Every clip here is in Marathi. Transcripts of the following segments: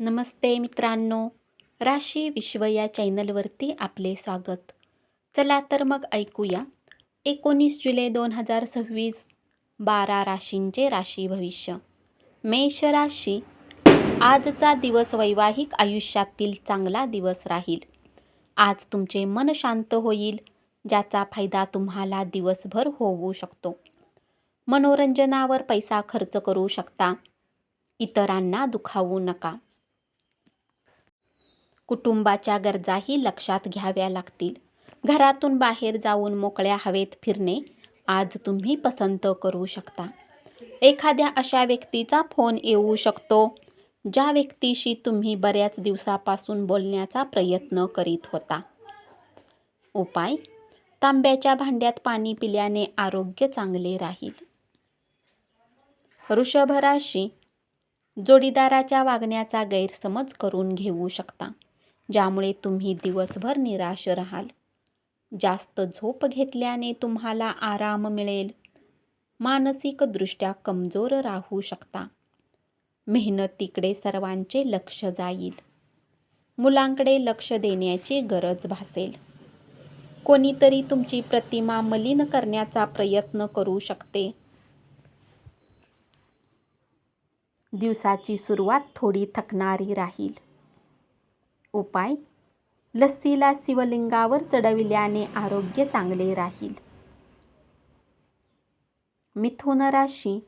नमस्ते मित्रांनो, राशी विश्व या चॅनलवरती आपले स्वागत. चला तर मग ऐकूया 19 जुलै 2026 12 राशींचे राशी भविष्य. मेष राशी, आजचा दिवस वैवाहिक आयुष्यातील चांगला दिवस राहील. आज तुमचे मन शांत होईल, ज्याचा फायदा तुम्हाला दिवसभर होऊ शकतो. मनोरंजनावर पैसा खर्च करू शकता. इतरांना दुखावू नका. कुटुंबाच्या गरजाही लक्षात घ्याव्या लागतील. घरातून बाहेर जाऊन मोकळ्या हवेत फिरणे आज तुम्ही पसंत करू शकता. एखाद्या अशा व्यक्तीचा फोन येऊ शकतो, ज्या व्यक्तीशी तुम्ही बऱ्याच दिवसापासून बोलण्याचा प्रयत्न करीत होता. उपाय: तांब्याच्या भांड्यात पाणी पिल्याने आरोग्य चांगले राहील. वृषभ राशी, जोडीदाराच्या वागण्याचा गैरसमज करून घेऊ शकता, ज्यामुळे तुम्ही दिवसभर निराश राहाल. जास्त झोप घेतल्याने तुम्हाला आराम मिळेल. मानसिकदृष्ट्या कमजोर राहू शकता. मेहनतीकडे सर्वांचे लक्ष जाईल. मुलांकडे लक्ष देण्याची गरज भासेल. कोणीतरी तुमची प्रतिमा मलिन करण्याचा प्रयत्न करू शकते. दिवसाची सुरुवात थोडी थकणारी राहील. उपाय: लस्सीला शिवलिंगावर चढविल्याने आरोग्य चांगले राहील. मिथुन राशी,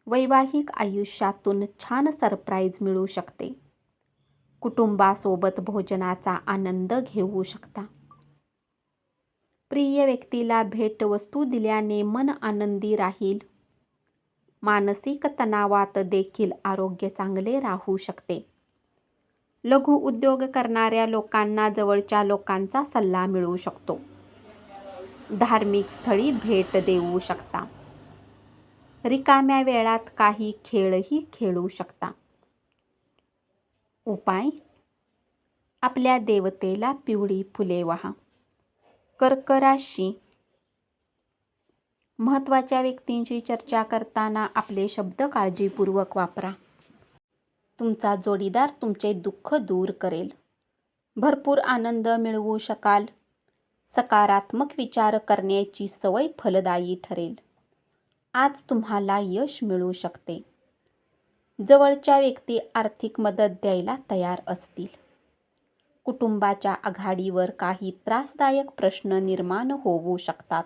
वैवाहिक आयुष्यातून छान सरप्राईज मिळू शकते. कुटुंबासोबत भोजनाचा आनंद घेऊ शकता. प्रिय व्यक्तीला भेटवस्तू दिल्याने मन आनंदी राहील. मानसिक तणावात देखील आरोग्य चांगले राहू शकते. लघु उद्योग करणाऱ्या लोकांना जवळच्या लोकांचा सल्ला मिळू शकतो. धार्मिक स्थळी भेट देऊ शकता. रिकाम्या वेळात काही खेळही खेळू शकता. उपाय: आपल्या देवतेला पिवळी फुले वाहा. कर्क राशी, महत्त्वाच्या व्यक्तींशी चर्चा करताना आपले शब्द काळजीपूर्वक वापरा. तुमचा जोडीदार तुमचे दुःख दूर करेल. भरपूर आनंद मिळवू शकाल. सकारात्मक विचार करण्याची सवय फलदायी ठरेल. आज तुम्हाला यश मिळू शकते. जवळच्या व्यक्ती आर्थिक मदत द्यायला तयार असतील. कुटुंबाच्या आघाडीवर काही त्रासदायक प्रश्न निर्माण होऊ शकतात.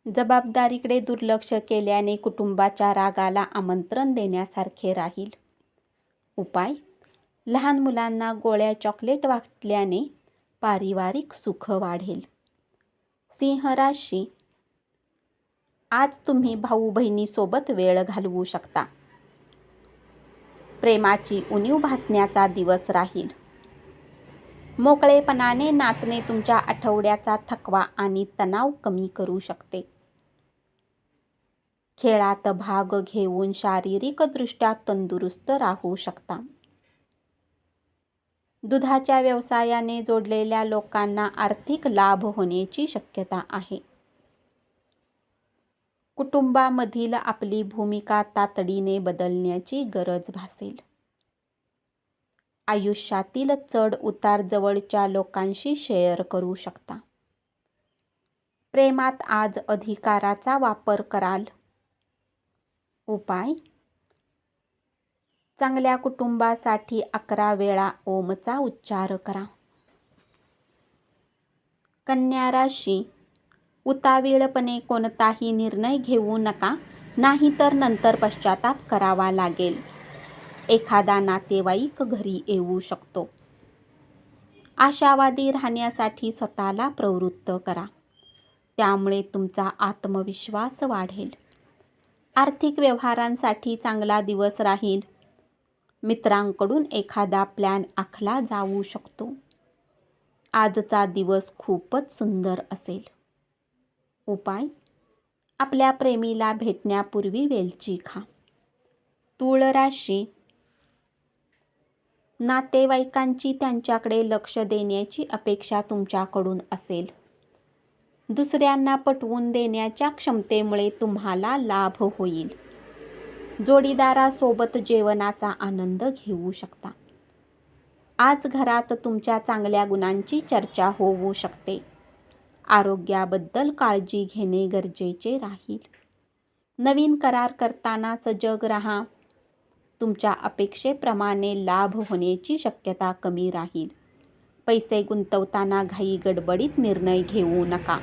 जबाबदारीकडे दुर्लक्ष केल्याने कुटुंबाच्या रागाला आमंत्रण देण्यासारखे राहील. उपाय: लहान मुलांना गोळ्या चॉकलेट वाटल्याने पारिवारिक सुख वाढेल. सिंह राशी, आज तुम्ही भाऊ बहिणीसोबत वेळ घालवू शकता. प्रेमाची उणीव भासण्याचा दिवस राहील. मोकळेपणाने नाचणे तुमच्या आठवड्याचा थकवा आणि तणाव कमी करू शकते. खेळात भाग घेऊन शारीरिकदृष्ट्या तंदुरुस्त राहू शकता. दुधाच्या व्यवसायाने जोडलेल्या लोकांना आर्थिक लाभ होण्याची शक्यता आहे. कुटुंबामधील आपली भूमिका तातडीने बदलण्याची गरज भासेल. आयुष्यातील चढ उतार जवळच्या लोकांशी शेअर करू शकता. प्रेमात आज अधिकाराचा वापर कराल. उपाय: चांगल्या कुटुंबासाठी 11 वेळा ओमचा उच्चार करा. कन्या राशी, उतावीळपणे कोणताही निर्णय घेऊ नका, नाहीतर नंतर पश्चाताप करावा लागेल. एखादा नातेवाईक घरी येऊ शकतो. आशावादी राहण्यासाठी स्वतःला प्रवृत्त करा. त्यामुळे तुमचा आत्मविश्वास वाढेल. आर्थिक व्यवहारांसाठी चांगला दिवस राहील. मित्रांकडून एखादा प्लॅन आखला जाऊ शकतो. आजचा दिवस खूपच सुंदर असेल. उपाय: आपल्या प्रेमीला भेटण्यापूर्वी वेलची खा. तूळ राशी, नातेवाईकांची त्यांच्याकडे लक्ष देण्याची अपेक्षा तुमच्याकडून असेल. दुसऱ्यांना पटवून देण्याच्या क्षमतेमुळे तुम्हाला लाभ होईल. जोडीदारासोबत जेवणाचा आनंद घेऊ शकता. आज घरात तुमच्या चांगल्या गुणांची चर्चा होऊ शकते. आरोग्याबद्दल काळजी घेणे गरजेचे राहील. नवीन करार करताना सजग राहा. तुमच्या अपेक्षेप्रमाणे लाभ होण्याची शक्यता कमी राहील. पैसे गुंतवताना घाई गडबडीत निर्णय घेऊ नका.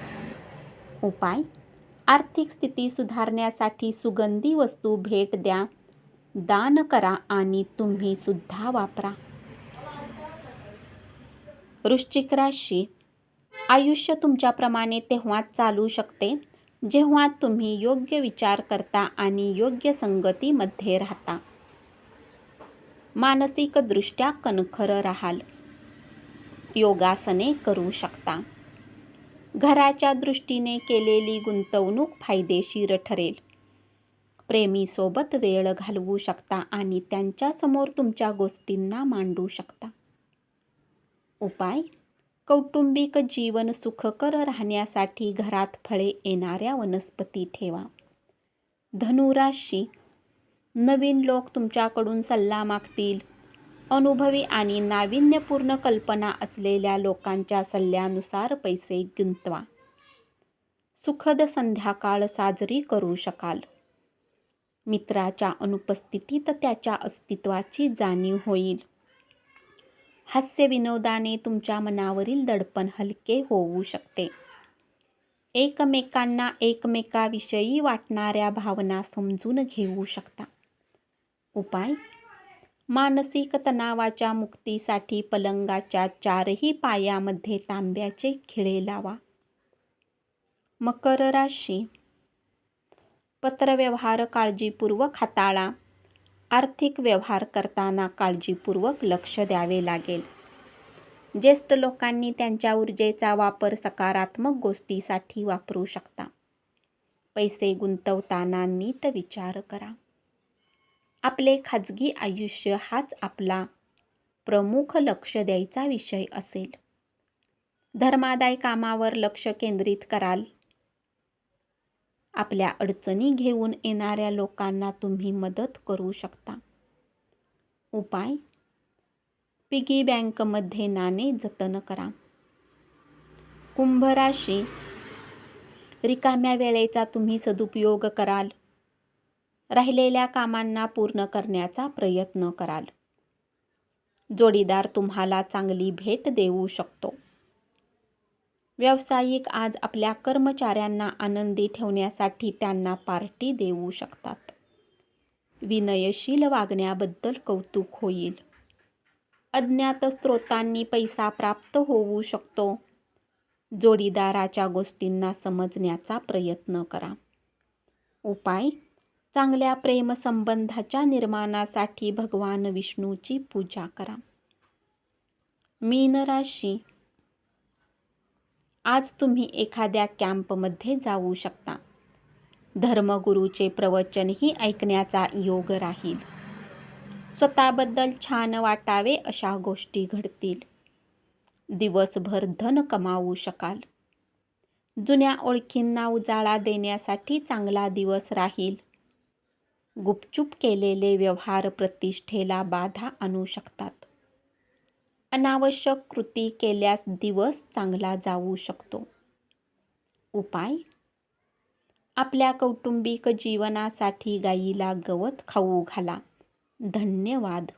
उपाय: आर्थिक स्थिती सुधारण्यासाठी सुगंधी वस्तू भेट द्या, दान करा आणि तुम्ही सुद्धा वापरा. वृश्चिक राशी: आयुष्य तुमच्याप्रमाणे तेव्हाच चालू शकते जेव्हा तुम्ही योग्य विचार करता आणि योग्य संगतीमध्ये राहता. मानसिकदृष्ट्या कणखर राहाल. योगासने करू शकता. घराच्या दृष्टीने केलेली गुंतवणूक फायदेशीर ठरेल. प्रेमीसोबत वेळ घालवू शकता आणि त्यांच्यासमोर तुमच्या गोष्टींना मांडू शकता. उपाय: कौटुंबिक जीवन सुखकर राहण्यासाठी घरात फळे येणाऱ्या वनस्पती ठेवा. धनुराशी: नवीन लोक तुमच्याकडून सल्ला मागतील. अनुभवी आणि नाविन्यपूर्ण कल्पना असलेल्या लोकांच्या सल्ल्यानुसार पैसे गुंतवा. सुखद संध्याकाळ साजरी करू शकाल. मित्राच्या अनुपस्थितीत त्याच्या अस्तित्वाची जाणीव होईल. हास्यविनोदाने तुमच्या मनावरील दडपण हलके होऊ शकते. एकमेकांना एकमेकाविषयी वाटणाऱ्या भावना समजून घेऊ शकता. उपाय: मानसिक तणावाच्या मुक्तीसाठी पलंगाच्या चारही पायामध्ये तांब्याचे खिळे लावा. मकर राशी: पत्रव्यवहार काळजीपूर्वक हाताळा. आर्थिक व्यवहार करताना काळजीपूर्वक लक्ष द्यावे लागेल. ज्येष्ठ लोकांनी त्यांच्या ऊर्जेचा वापर सकारात्मक गोष्टीसाठी वापरू शकता. पैसे गुंतवताना नीट विचार करा. आपले खाजगी आयुष्य हाच आपला प्रमुख लक्ष द्यायचा विषय असेल. धर्मादाय कामावर लक्ष केंद्रित कराल. आपल्या अडचणी घेऊन येणाऱ्या लोकांना तुम्ही मदत करू शकता. उपाय: पिगी बँकमध्ये नाणे जतन करा. कुंभ राशी: रिकाम्या वेळेचा तुम्ही सदुपयोग कराल. राहिलेल्या कामांना पूर्ण करण्याचा प्रयत्न कराल. जोडीदार तुम्हाला चांगली भेट देऊ शकतो. व्यावसायिक आज आपल्या कर्मचाऱ्यांना आनंदी ठेवण्यासाठी त्यांना पार्टी देऊ शकतात. विनयशील वागण्याबद्दल कौतुक होईल. अज्ञात स्रोतांनी पैसा प्राप्त होऊ शकतो. जोडीदाराच्या गोष्टींना समजण्याचा प्रयत्न करा. उपाय: चांगल्या प्रेमसंबंधाच्या निर्माणासाठी भगवान विष्णूची पूजा करा. मीन राशी: आज तुम्ही एखाद्या कॅम्पमध्ये जाऊ शकता. धर्मगुरूचे प्रवचनही ऐकण्याचा योग राहील. स्वतःबद्दल छान वाटावे अशा गोष्टी घडतील. दिवसभर धन कमावू शकाल. जुन्या ओळखींना उजाळा देण्यासाठी चांगला दिवस राहील. गुपचूप केलेले व्यवहार प्रतिष्ठेला बाधा आणू शकतात. अनावश्यक कृती केल्यास दिवस चांगला जाऊ शकतो. उपाय: आपल्या कौटुंबिक जीवनासाठी गायीला गवत खाऊ घाला. धन्यवाद.